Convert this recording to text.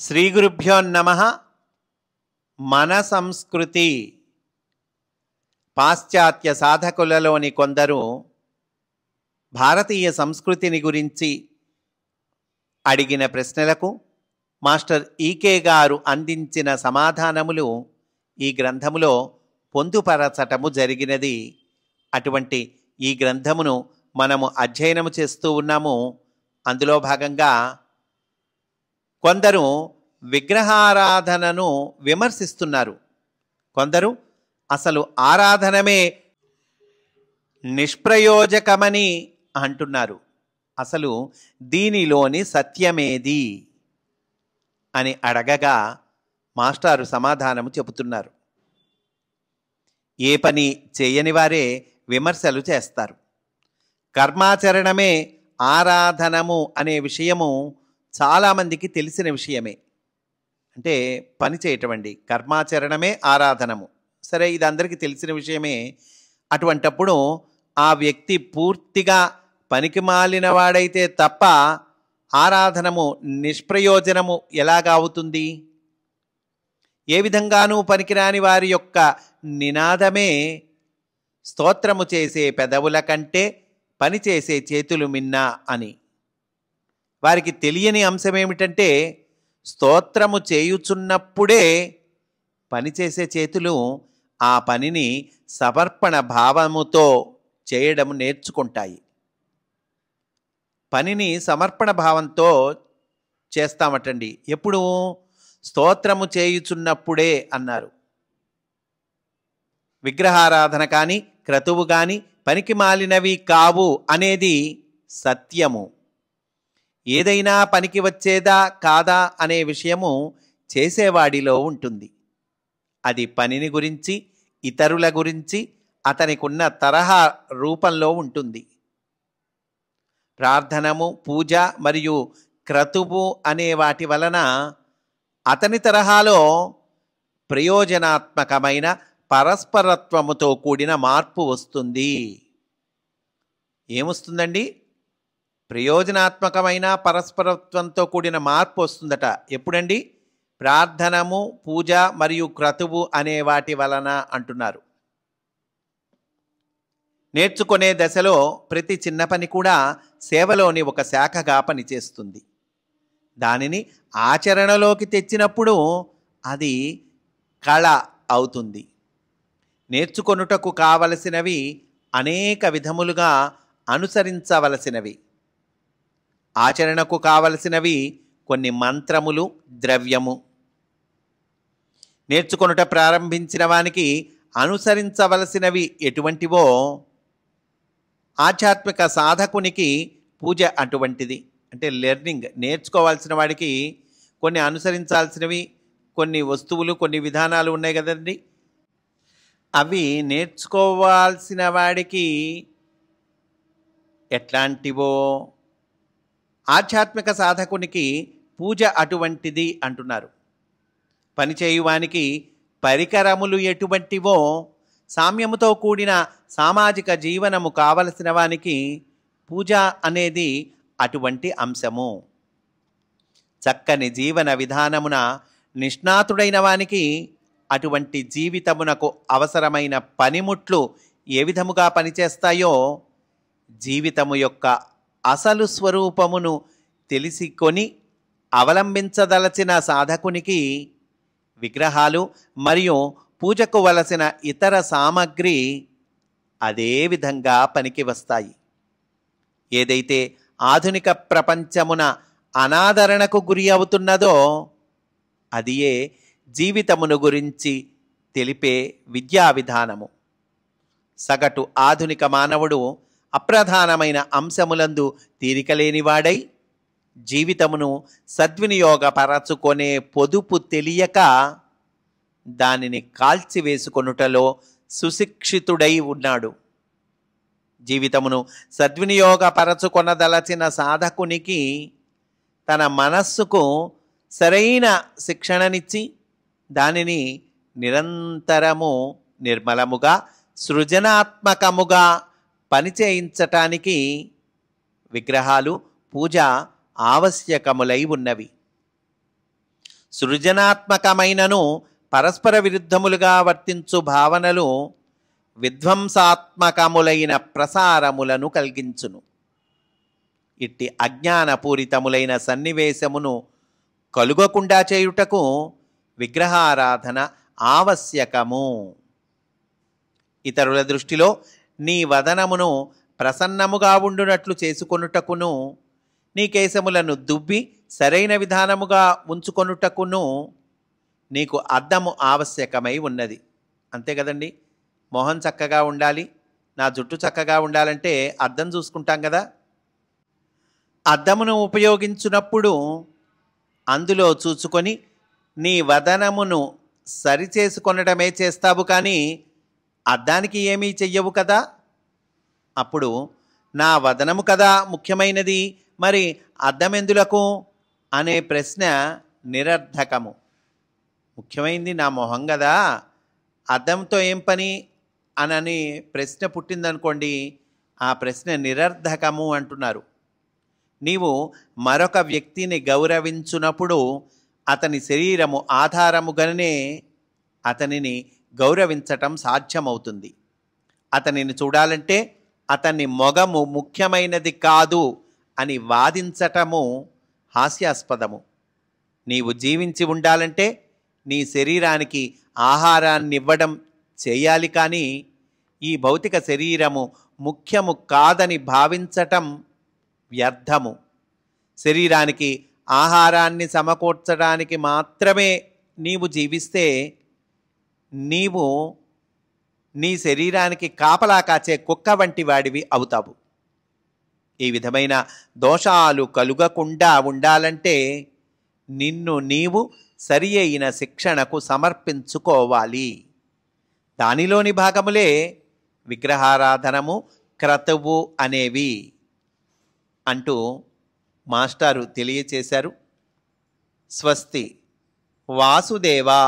శ్రీ గురుభ్యో నమః. మన సంస్కృతి పాశ్చాత్య సాధకులలోని కొందరు భారతీయ సంస్కృతిని గురించి అడిగిన ప్రశ్నలకు మాస్టర్ ఈకే గారు అందించిన సమాధానములు ఈ గ్రంథములో పొందుపరచటము జరిగినది. అటువంటి ఈ గ్రంథమును మనము అధ్యయనము చేస్తూ ఉన్నాము. అందులో భాగంగా కొందరు విగ్రహారాధనను విమర్శిస్తున్నారు. కొందరు అసలు ఆరాధనమే నిష్ప్రయోజకమని అంటున్నారు. అసలు దీనిలోని సత్యమేది అని అడగగా మాస్టారు సమాధానము చెబుతున్నారు. ఏ పని చేయని వారే విమర్శలు చేస్తారు. కర్మాచరణమే ఆరాధనము అనే విషయము చాలామందికి తెలిసిన విషయమే. అంటే పని చేయటం అండి, కర్మాచరణమే ఆరాధనము. సరే, ఇది అందరికీ తెలిసిన విషయమే. అటువంటప్పుడు ఆ వ్యక్తి పూర్తిగా పనికి మాలిన వాడైతే తప్ప ఆరాధనము నిష్ప్రయోజనము ఎలాగా అవుతుంది? ఏ విధంగానూ పనికిరాని వారి యొక్క నినాదమే స్తోత్రము చేసే పెదవుల కంటే పని చేసే చేతులు మిన్నా అని. వారికి తెలియని అంశం ఏమిటంటే, స్తోత్రము చేయుచున్నప్పుడే పనిచేసే చేతులు ఆ పనిని సమర్పణ భావముతో చేయడం నేర్చుకుంటాయి. పనిని సమర్పణ భావంతో చేస్తామటండి. ఎప్పుడు? స్తోత్రము చేయుచున్నప్పుడే అన్నారు. విగ్రహారాధన కానీ క్రతువు కానీ పనికి మాలినవి కావు అనేది సత్యము. ఏదైనా పనికి వచ్చేదా కాదా అనే విషయము చేసేవాడిలో ఉంటుంది. అది పనిని గురించి, ఇతరుల గురించి, అతనికున్న తరహా రూపంలో ఉంటుంది. ప్రార్థనము, పూజ మరియు క్రతువు అనే వాటి వలన అతని తరహాలో ప్రయోజనాత్మకమైన పరస్పరత్వముతో కూడిన మార్పు వస్తుంది. ఏమొస్తుందండి? ప్రయోజనాత్మకమైన పరస్పరత్వంతో కూడిన మార్పు వస్తుందట. ఎప్పుడండి? ప్రార్థనము, పూజ మరియు క్రతువు అనే వాటి వలన అంటున్నారు. నేర్చుకునే దశలో ప్రతి చిన్న పని కూడా సేవలోని ఒక శాఖగా పనిచేస్తుంది. దానిని ఆచరణలోకి తెచ్చినప్పుడు అది కళ అవుతుంది. నేర్చుకొనుటకు కావలసినవి అనేక విధములుగా అనుసరించవలసినవి. ఆచరణకు కావలసినవి కొన్ని మంత్రములు, ద్రవ్యము. నేర్చుకొనుట ప్రారంభించిన వానికి అనుసరించవలసినవి ఎటువంటివో ఆధ్యాత్మిక సాధకునికి పూజ అటువంటిది. అంటే లెర్నింగ్, నేర్చుకోవాల్సిన వాడికి కొన్ని అనుసరించాల్సినవి, కొన్ని వస్తువులు, కొన్ని విధానాలు ఉన్నాయి కదండి. అవి నేర్చుకోవాల్సిన వాడికి ఎట్లాంటివో ఆధ్యాత్మిక సాధకునికి పూజ అటువంటిది అంటున్నారు. పనిచేయువానికి పరికరములు ఎటువంటివో సామ్యముతో కూడిన సామాజిక జీవనము కావలసిన వానికి పూజ అనేది అటువంటి అంశము. చక్కని జీవన విధానమున నిష్ణాతుడైన వానికి అటువంటి జీవితమునకు అవసరమైన పనిముట్లు ఏ విధముగా పనిచేస్తాయో, జీవితము యొక్క అసలు స్వరూపమును తెలిసికొని అవలంబించదలచిన సాధకునికి విగ్రహాలు మరియు పూజకు వలసిన ఇతర సామగ్రి అదే విధంగా పనికి వస్తాయి. ఏదైతే ఆధునిక ప్రపంచమున అనాదరణకు గురి అవుతున్నదో అదియే జీవితమును గురించి తెలిపే విద్యా విధానము. సగటు ఆధునిక మానవుడు అప్రధానమైన అంశములందు తీరికలేనివాడై జీవితమును సద్వినియోగపరచుకొనే పొదుపు తెలియక దానిని కాల్చివేసుకొనుటలో సుశిక్షితుడై ఉన్నాడు. జీవితమును సద్వినియోగపరచుకొనదలచిన సాధకునికి తన మనస్సుకు సరైన శిక్షణనిచ్చి దానిని నిరంతరము నిర్మలముగా, సృజనాత్మకముగా పనిచేయించటానికి విగ్రహాలు, పూజ ఆవశ్యకములై ఉన్నవి. సృజనాత్మకమైనను పరస్పర విరుద్ధములుగా వర్తించు భావనలు విధ్వంసాత్మకములైన ప్రసారములను కలిగించును. ఇట్టి అజ్ఞానపూరితములైన సన్నివేశమును కలుగకుండా చేయుటకు విగ్రహారాధన ఆవశ్యకము. ఇతరుల దృష్టిలో నీ వదనమును ప్రసన్నముగా ఉండునట్లు చేసుకొనుటకును, నీ కేశములను దువ్వి సరైన విధానముగా ఉంచుకొనుటకును నీకు అద్దము ఆవశ్యకమై ఉన్నది. అంతే కదండి, మొహం చక్కగా ఉండాలి, నా జుట్టు చక్కగా ఉండాలంటే అద్దం చూసుకుంటాం కదా. అద్దమును ఉపయోగించున్నప్పుడు అందులో చూసుకొని నీ వదనమును సరిచేసుకొనడమే చేస్తావు, కానీ అద్దానికి ఏమీ చెయ్యవు కదా. అప్పుడు నా వదనము కదా ముఖ్యమైనది, మరి అద్దమెందులకు అనే ప్రశ్న నిరర్థకము. ముఖ్యమైనది నా మొహం కదా, అద్దంతో ఏం పని అనని ప్రశ్న పుట్టిందనుకోండి, ఆ ప్రశ్న నిరర్థకము అంటున్నారు. నీవు మరొక వ్యక్తిని గౌరవించున్నప్పుడు అతని శరీరము ఆధారముగానే అతనిని గౌరవించటం సాధ్యమవుతుంది. అతనిని చూడాలంటే అతని మొగము ముఖ్యమైనది కాదు అని వాదించటము హాస్యాస్పదము. నీవు జీవించి ఉండాలంటే నీ శరీరానికి ఆహారాన్ని ఇవ్వడం చేయాలి, కానీ ఈ భౌతిక శరీరము ముఖ్యము కాదని భావించటం వ్యర్థము. శరీరానికి ఆహారాన్ని సమకూర్చడానికి మాత్రమే నీవు జీవిస్తే నీవు నీ శరీరానికి కాపలా కాచే కుక్క వంటి వాడివి అవుతావు. ఈ విధమైన దోషాలు కలుగకుండా ఉండాలంటే నిన్ను నీవు సరి అయిన శిక్షణకు సమర్పించుకోవాలి. దానిలోని భాగములే విగ్రహారాధనము, క్రతువు అనేవి అంటూ మాస్టారు తెలియచేశారు. స్వస్తి. వాసుదేవా.